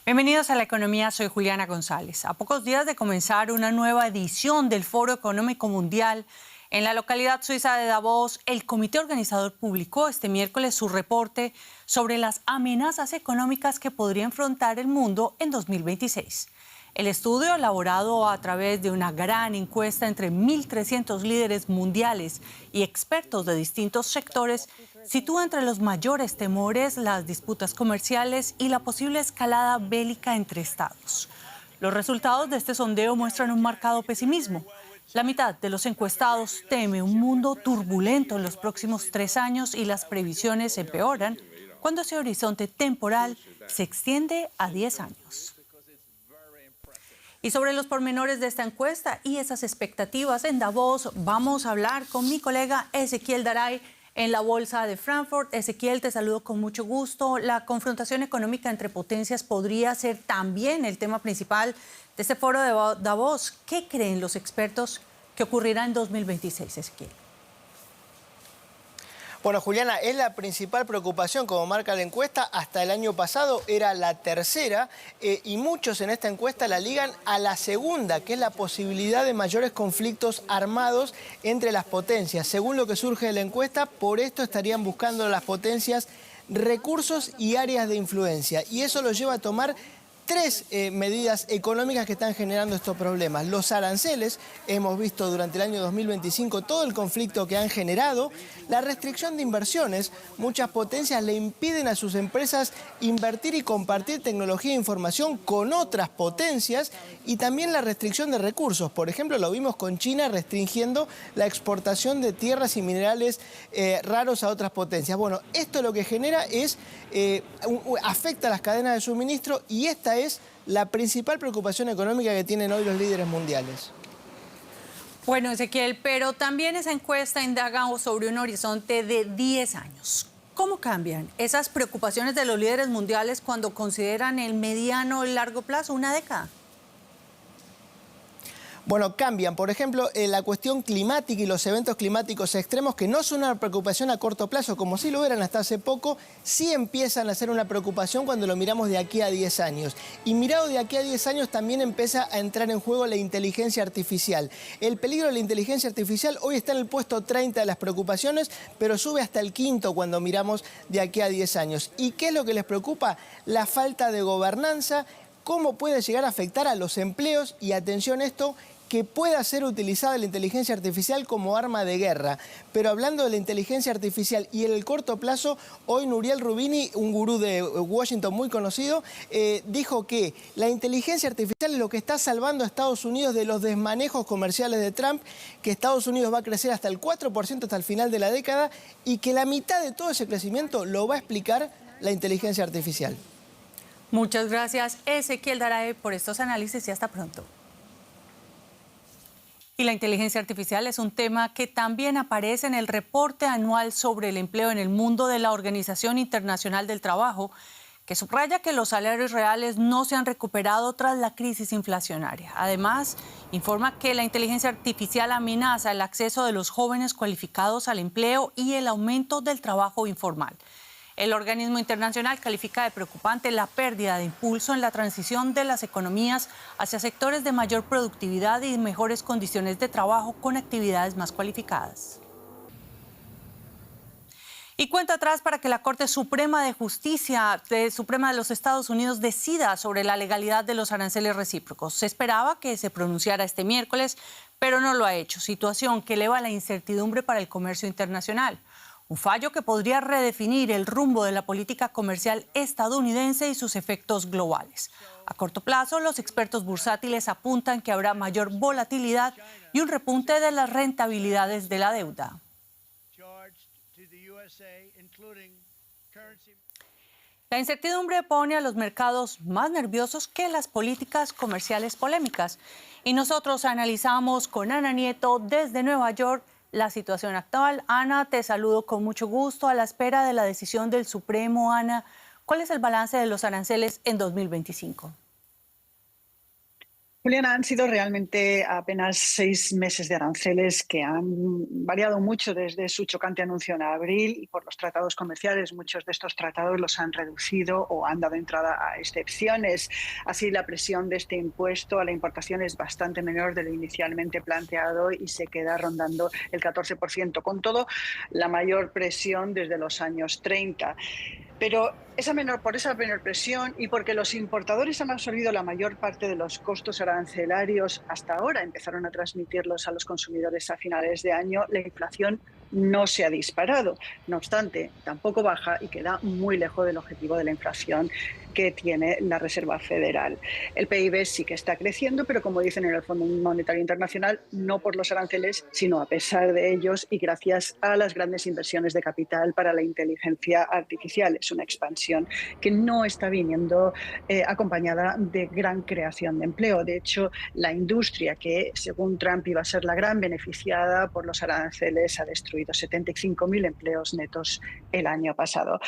Bienvenidos a La Economía, soy Juliana González. A pocos días de comenzar una nueva edición del Foro Económico Mundial, en la localidad suiza de Davos, el comité organizador publicó este miércoles su reporte sobre las amenazas económicas que podría enfrentar el mundo en 2026. El estudio, elaborado a través de una gran encuesta entre 1.300 líderes mundiales y expertos de distintos sectores, sitúa entre los mayores temores las disputas comerciales y la posible escalada bélica entre estados. Los resultados de este sondeo muestran un marcado pesimismo. La mitad de los encuestados teme un mundo turbulento en los próximos 3 años y las previsiones empeoran cuando ese horizonte temporal se extiende a 10 años. Y sobre los pormenores de esta encuesta y esas expectativas en Davos, vamos a hablar con mi colega Ezequiel Garay en la Bolsa de Frankfurt. Ezequiel, te saludo con mucho gusto. La confrontación económica entre potencias podría ser también el tema principal de este foro de Davos. ¿Qué creen los expertos que ocurrirá en 2026, Ezequiel? Bueno, Juliana, es la principal preocupación, como marca la encuesta. Hasta el año pasado era la tercera y muchos en esta encuesta la ligan a la segunda, que es la posibilidad de mayores conflictos armados entre las potencias. Según lo que surge de la encuesta, por esto estarían buscando las potencias recursos y áreas de influencia. Y eso los lleva a tomar tres medidas económicas que están generando estos problemas. Los aranceles, hemos visto durante el año 2025 todo el conflicto que han generado. La restricción de inversiones, muchas potencias le impiden a sus empresas invertir y compartir tecnología e información con otras potencias. Y también la restricción de recursos. Por ejemplo, lo vimos con China restringiendo la exportación de tierras y minerales raros a otras potencias. Bueno, esto lo que genera es, afecta a las cadenas de suministro y esta es la principal preocupación económica que tienen hoy los líderes mundiales. Bueno, Ezequiel, pero también esa encuesta indaga sobre un horizonte de 10 años. ¿Cómo cambian esas preocupaciones de los líderes mundiales cuando consideran el mediano o el largo plazo, una década? Bueno, cambian. Por ejemplo, la cuestión climática y los eventos climáticos extremos, que no son una preocupación a corto plazo, como sí lo eran hasta hace poco, sí empiezan a ser una preocupación cuando lo miramos de aquí a 10 años. Y mirado de aquí a 10 años también empieza a entrar en juego la inteligencia artificial. El peligro de la inteligencia artificial hoy está en el puesto 30 de las preocupaciones, pero sube hasta el quinto cuando miramos de aquí a 10 años. ¿Y qué es lo que les preocupa? La falta de gobernanza, cómo puede llegar a afectar a los empleos y, atención a esto, que pueda ser utilizada la inteligencia artificial como arma de guerra. Pero hablando de la inteligencia artificial y en el corto plazo, hoy Nouriel Roubini, un gurú de Washington muy conocido, dijo que la inteligencia artificial es lo que está salvando a Estados Unidos de los desmanejos comerciales de Trump, que Estados Unidos va a crecer hasta el 4% hasta el final de la década y que la mitad de todo ese crecimiento lo va a explicar la inteligencia artificial. Muchas gracias, Ezequiel Garay, por estos análisis y hasta pronto. Y la inteligencia artificial es un tema que también aparece en el reporte anual sobre el empleo en el mundo de la Organización Internacional del Trabajo, que subraya que los salarios reales no se han recuperado tras la crisis inflacionaria. Además, informa que la inteligencia artificial amenaza el acceso de los jóvenes cualificados al empleo y el aumento del trabajo informal. El organismo internacional califica de preocupante la pérdida de impulso en la transición de las economías hacia sectores de mayor productividad y mejores condiciones de trabajo con actividades más cualificadas. Y cuenta atrás para que la Corte Suprema de Justicia Suprema de los Estados Unidos decida sobre la legalidad de los aranceles recíprocos. Se esperaba que se pronunciara este miércoles, pero no lo ha hecho, situación que eleva la incertidumbre para el comercio internacional. Un fallo que podría redefinir el rumbo de la política comercial estadounidense y sus efectos globales. A corto plazo, los expertos bursátiles apuntan que habrá mayor volatilidad y un repunte de las rentabilidades de la deuda. La incertidumbre pone a los mercados más nerviosos que las políticas comerciales polémicas. Y nosotros analizamos con Ana Nieto desde Nueva York la situación actual. Ana, te saludo con mucho gusto a la espera de la decisión del Supremo. Ana, ¿cuál es el balance de los aranceles en 2025? Juliana, han sido realmente apenas 6 meses de aranceles que han variado mucho desde su chocante anuncio en abril y por los tratados comerciales. Muchos de estos tratados los han reducido o han dado entrada a excepciones. Así, la presión de este impuesto a la importación es bastante menor de lo inicialmente planteado y se queda rondando el 14%. Con todo, la mayor presión desde los años 30. Pero por esa menor presión y porque los importadores han absorbido la mayor parte de los costos arancelarios hasta ahora, empezaron a transmitirlos a los consumidores a finales de año, la inflación no se ha disparado. No obstante, tampoco baja y queda muy lejos del objetivo de la inflación que tiene la Reserva Federal. El PIB sí que está creciendo, pero como dicen en el Fondo Monetario Internacional, no por los aranceles, sino a pesar de ellos y gracias a las grandes inversiones de capital para la inteligencia artificial. Es una expansión que no está viniendo acompañada de gran creación de empleo. De hecho, la industria que, según Trump, iba a ser la gran beneficiada por los aranceles, ha destruido 75.000 empleos netos el año pasado.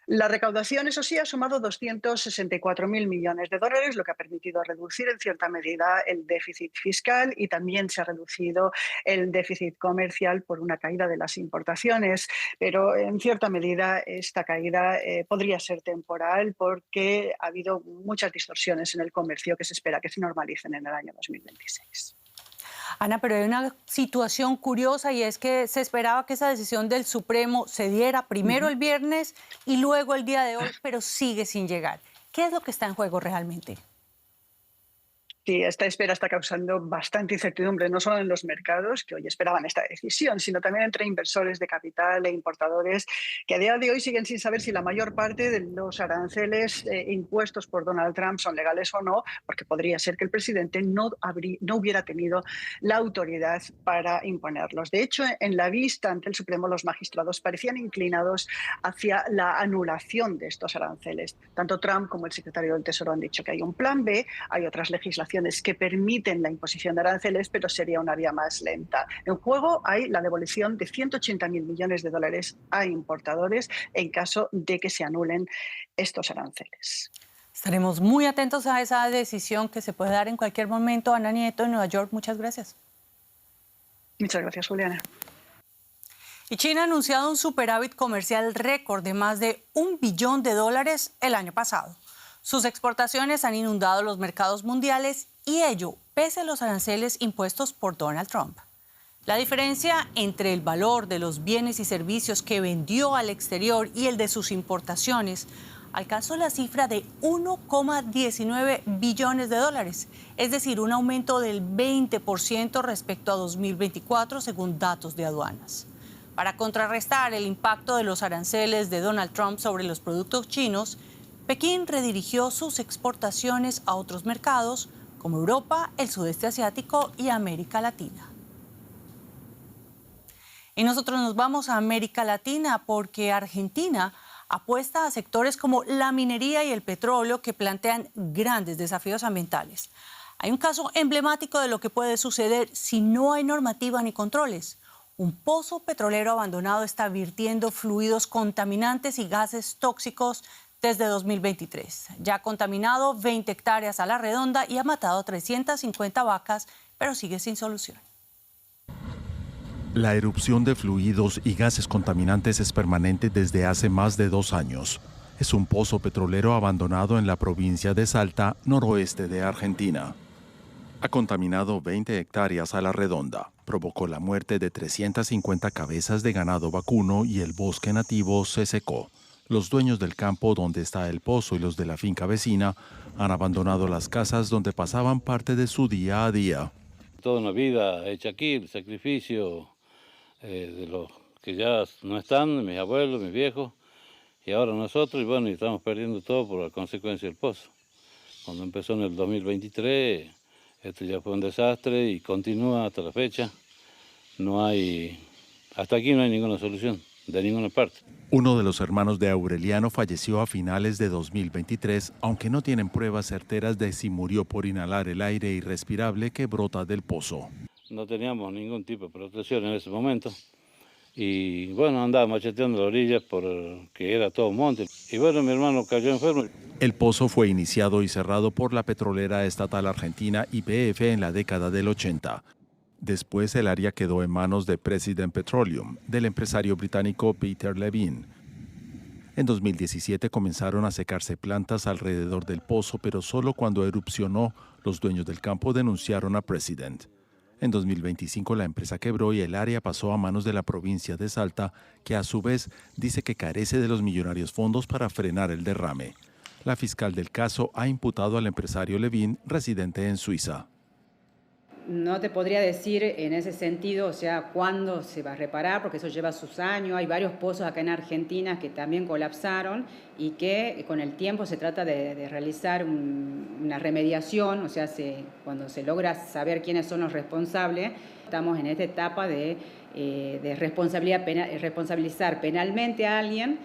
La recaudación, eso sí, ha sumado 264.000 millones de dólares, lo que ha permitido reducir en cierta medida el déficit fiscal y también se ha reducido el déficit comercial por una caída de las importaciones. Pero en cierta medida esta caída podría ser temporal porque ha habido muchas distorsiones en el comercio que se espera que se normalicen en el año 2026. Ana, pero hay una situación curiosa y es que se esperaba que esa decisión del Supremo se diera primero el viernes y luego el día de hoy, pero sigue sin llegar. ¿Qué es lo que está en juego realmente? Sí, esta espera está causando bastante incertidumbre, no solo en los mercados, que hoy esperaban esta decisión, sino también entre inversores de capital e importadores, que a día de hoy siguen sin saber si la mayor parte de los aranceles impuestos por Donald Trump son legales o no, porque podría ser que el presidente no hubiera tenido la autoridad para imponerlos. De hecho, en la vista ante el Supremo, los magistrados parecían inclinados hacia la anulación de estos aranceles. Tanto Trump como el secretario del Tesoro han dicho que hay un plan B, hay otras legislaciones que permiten la imposición de aranceles, pero sería una vía más lenta. En juego hay la devolución de 180.000 millones de dólares a importadores en caso de que se anulen estos aranceles. Estaremos muy atentos a esa decisión que se puede dar en cualquier momento. Ana Nieto, en Nueva York, muchas gracias. Muchas gracias, Juliana. Y China ha anunciado un superávit comercial récord de más de $1 billón el año pasado. Sus exportaciones han inundado los mercados mundiales y ello pese a los aranceles impuestos por Donald Trump. La diferencia entre el valor de los bienes y servicios que vendió al exterior y el de sus importaciones alcanzó la cifra de $1,19 billones, es decir, un aumento del 20% respecto a 2024, según datos de aduanas. Para contrarrestar el impacto de los aranceles de Donald Trump sobre los productos chinos, Pekín redirigió sus exportaciones a otros mercados como Europa, el sudeste asiático y América Latina. Y nosotros nos vamos a América Latina porque Argentina apuesta a sectores como la minería y el petróleo que plantean grandes desafíos ambientales. Hay un caso emblemático de lo que puede suceder si no hay normativa ni controles. Un pozo petrolero abandonado está vertiendo fluidos contaminantes y gases tóxicos desde 2023. Ya ha contaminado 20 hectáreas a la redonda y ha matado 350 vacas, pero sigue sin solución. La erupción de fluidos y gases contaminantes es permanente desde hace más de 2 años. Es un pozo petrolero abandonado en la provincia de Salta, noroeste de Argentina. Ha contaminado 20 hectáreas a la redonda. Provocó la muerte de 350 cabezas de ganado vacuno y el bosque nativo se secó. Los dueños del campo donde está el pozo y los de la finca vecina han abandonado las casas donde pasaban parte de su día a día. Toda una vida hecha aquí, el sacrificio de los que ya no están, mis abuelos, mis viejos, y ahora nosotros, y bueno, y estamos perdiendo todo por la consecuencia del pozo. Cuando empezó en el 2023, esto ya fue un desastre y continúa hasta la fecha. Hasta aquí no hay ninguna solución, de ninguna parte. Uno de los hermanos de Aureliano falleció a finales de 2023, aunque no tienen pruebas certeras de si murió por inhalar el aire irrespirable que brota del pozo. No teníamos ningún tipo de protección en ese momento Y bueno, andaba macheteando la orilla porque era todo monte. Y bueno, mi hermano cayó enfermo. El pozo fue iniciado y cerrado por la petrolera estatal argentina YPF en la década del 80. Después el área quedó en manos de President Petroleum, del empresario británico Peter Levine. En 2017 comenzaron a secarse plantas alrededor del pozo, pero solo cuando erupcionó, los dueños del campo denunciaron a President. En 2025 la empresa quebró y el área pasó a manos de la provincia de Salta, que a su vez dice que carece de los millonarios fondos para frenar el derrame. La fiscal del caso ha imputado al empresario Levine, residente en Suiza. No te podría decir en ese sentido, o sea, cuándo se va a reparar, porque eso lleva sus años. Hay varios pozos acá en Argentina que también colapsaron y que con el tiempo se trata de realizar una remediación, o sea, cuando se logra saber quiénes son los responsables, estamos en esta etapa de responsabilizar penalmente a alguien.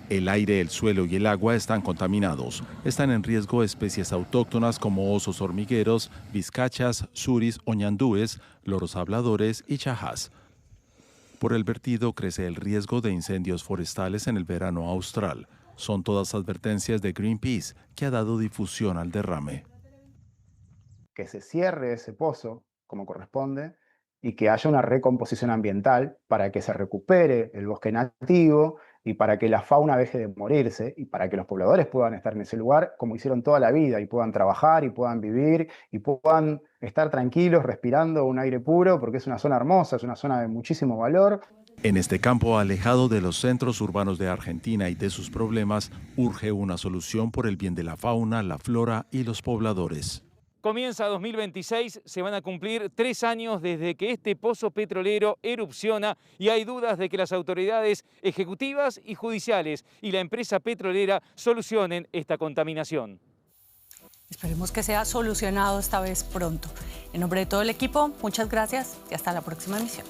El aire, el suelo y el agua están contaminados. Están en riesgo especies autóctonas como osos hormigueros, vizcachas, suris o ñandúes, loros habladores y chajás. Por el vertido crece el riesgo de incendios forestales en el verano austral. Son todas advertencias de Greenpeace, que ha dado difusión al derrame. Que se cierre ese pozo como corresponde y que haya una recomposición ambiental para que se recupere el bosque nativo y para que la fauna deje de morirse y para que los pobladores puedan estar en ese lugar como hicieron toda la vida y puedan trabajar y puedan vivir y puedan estar tranquilos respirando un aire puro, porque es una zona hermosa, es una zona de muchísimo valor. En este campo alejado de los centros urbanos de Argentina y de sus problemas, urge una solución por el bien de la fauna, la flora y los pobladores. Comienza 2026, se van a cumplir 3 años desde que este pozo petrolero erupciona y hay dudas de que las autoridades ejecutivas y judiciales y la empresa petrolera solucionen esta contaminación. Esperemos que sea solucionado esta vez pronto. En nombre de todo el equipo, muchas gracias y hasta la próxima emisión.